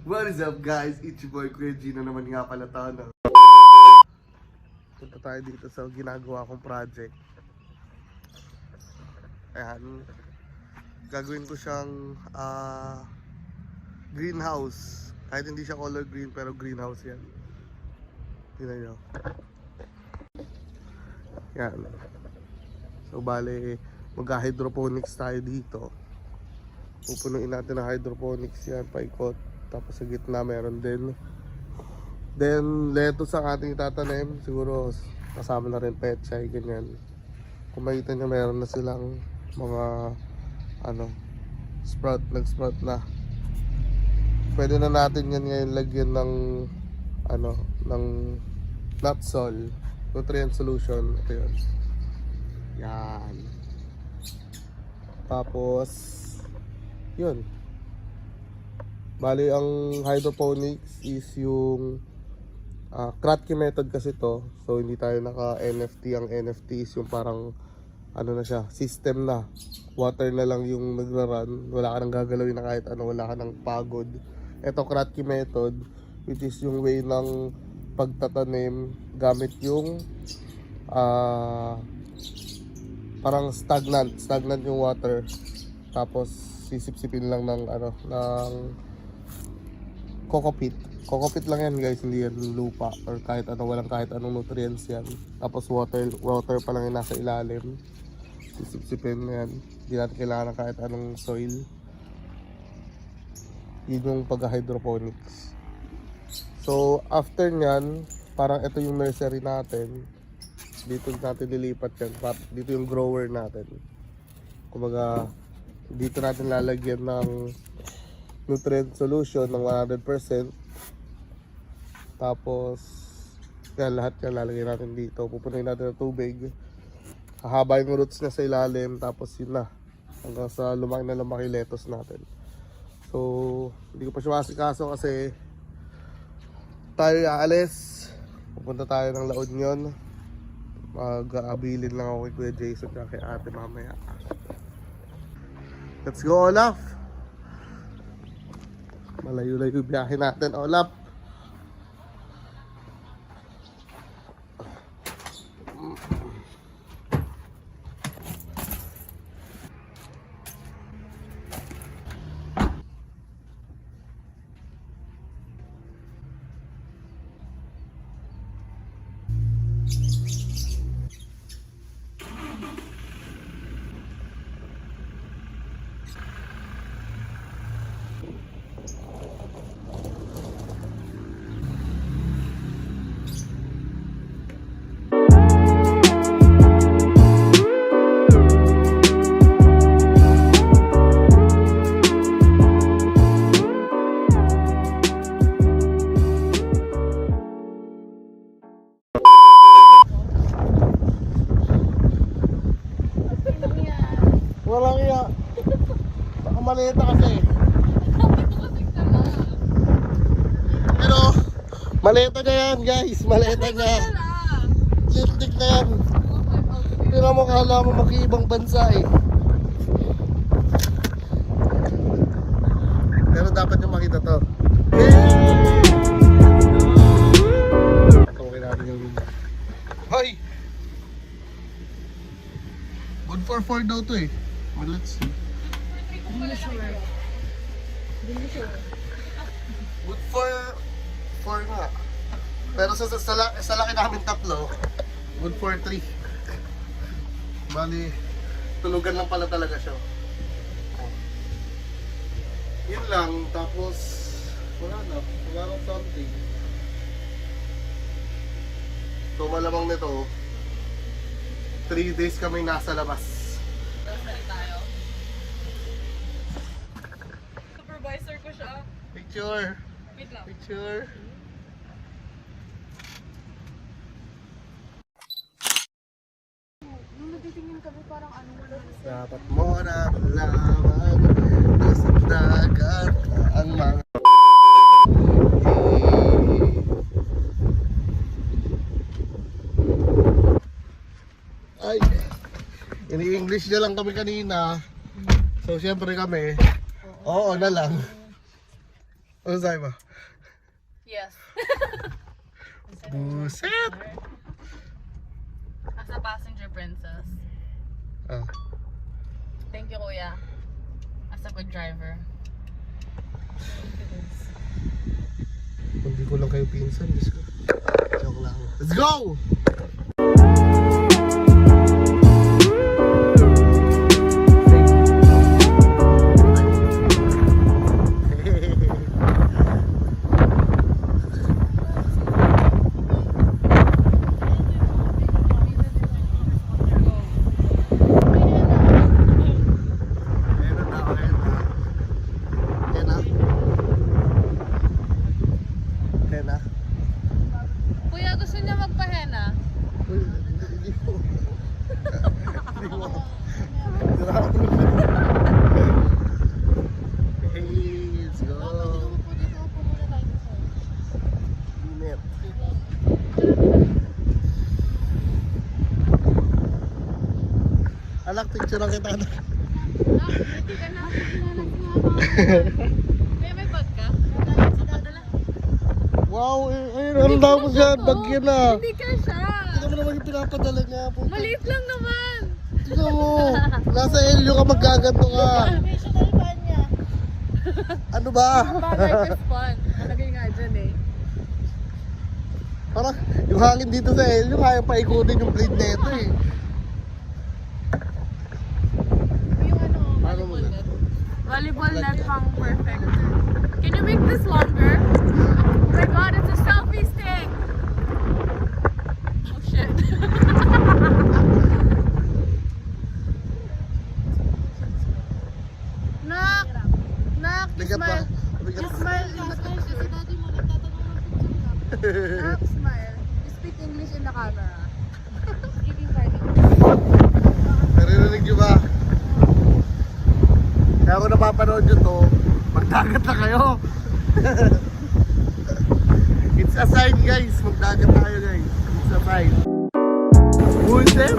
What is up guys? It's your boy Kuya Gino naman nga pala to, no? Punta tayo dito sa ginagawa kong project. Ayan. Gagawin ko siyang greenhouse. Kahit hindi siya color green pero greenhouse yan. Tingnan nyo. Yan. So bale, mag-hydroponics tayo dito. Pupunuin natin ang hydroponics yan, paikot. Tapos sa gitna meron din. Then lettuce ang ating itatanim. Siguro kasama na rin pechay, ganyan. Kung makita nyo meron na silang mga sprout, nag-sprout na. Pwede na natin yan ngayon lagyan ng ng Nutsol nutrient solution. Ito yun. Yan. Tapos yun. Bali ang hydroponics is yung Kratky method kasi to. So hindi tayo naka NFT. Ang NFT is yung parang na siya, system na. Water na lang yung nagra-run. Wala ka nang gagalawin na kahit ano, wala ka nang pagod. Ito Kratky method, which is yung way ng pagtatanim gamit yung parang stagnant yung water. Tapos sisip-sipin lang ng coco peat lang yan guys, hindi yan lupa or kahit walang kahit anong nutrients yan. Tapos water pa lang yung nasa ilalim, sisip-sipin yan, hindi natin kailangan ng kahit anong soil. Yun yung pag-hydroponics. So after nyan, parang ito yung nursery natin. Dito natin lilipat yan, dito yung grower natin. Kumbaga dito natin lalagyan ng nutrient solution ng 100%. Tapos yan, lahat yan lalagyan natin dito. Pupunuin natin ng tubig. Hahaba yung roots na sa ilalim. Tapos yun na, hanggang sa lumaki lettuce natin. So hindi ko pa siya masikaso kasi tayo aalis. Pupunta tayo ng La Union. Mag-aabilin lang ako kay Kuya Jason at kay ate mamaya. Let's go, Olaf! Malayo-layo biyahe natin, Olaf! Walang iya. Baka maleta kasi. Pero maleta na yan guys. Maleta na. Lintik na yan. Pero mo kala mo mag-iibang bansa eh. Pero dapat yung makita to. Okay natin yung luma. Hoy! Good for 4 daw to eh. Well, let's see. Good for 4 nga. Pero sa laki namin tatlo, good for 3. Bali, tulugan lang pala talaga siya. Yun lang, tapos wala nang something. So malamang nito 3 days kami nasa labas. Tayo. Supervisor ko siya. Picture. Wait lang. Picture. Nung natitingin kami parang wala. Dapat mo na malaman nasa dagat ang mga ay ini-English niya lang kami kanina. So syempre kami oo na lang. Ano sabi mo? Yes. Buset! As a passenger princess. Ah. Thank you, kuya. As a good driver. Hindi ko lang kayo pinsan. Diyos ko. Joke lang. Let's go! Hena. Kuya, gusto niya magpahena? Uy, hindi mo. Hindi mo. Grabe. Hey, let's go. Init. Alak, picture lang kita. Hindi ka na. Kuya, may bag ka? Padala. Wow, ayun, ano tapos yan? Bagyan na. Hindi ka siya. Tingnan mo naman yung pinapadala niya. Puta. Maliit lang naman. Tingnan mo. Nasa Elio ka, magkaganto ka. Ano ba? Bagay is fun. Malagay nga dyan eh. Parang yung hangin dito sa Elio, kaya paikutin yung blade na ito eh. Yung ano, Paano mo volleyball na? net. Volleyball net pang perfect. Can you make this longer? Oh my god, it's a selfie stick! Oh shit. Nak! Nak! You Bigat pa. smile! Bigat You pa. smile! Nak, smile. You speak English in the camera. Speaking Chinese. Naririnig nyo ba? Kaya kung napapanood nyo to, magdagat na kayo. It's a sign guys, magdagat na kayo guys. It's a sign. Bullshit!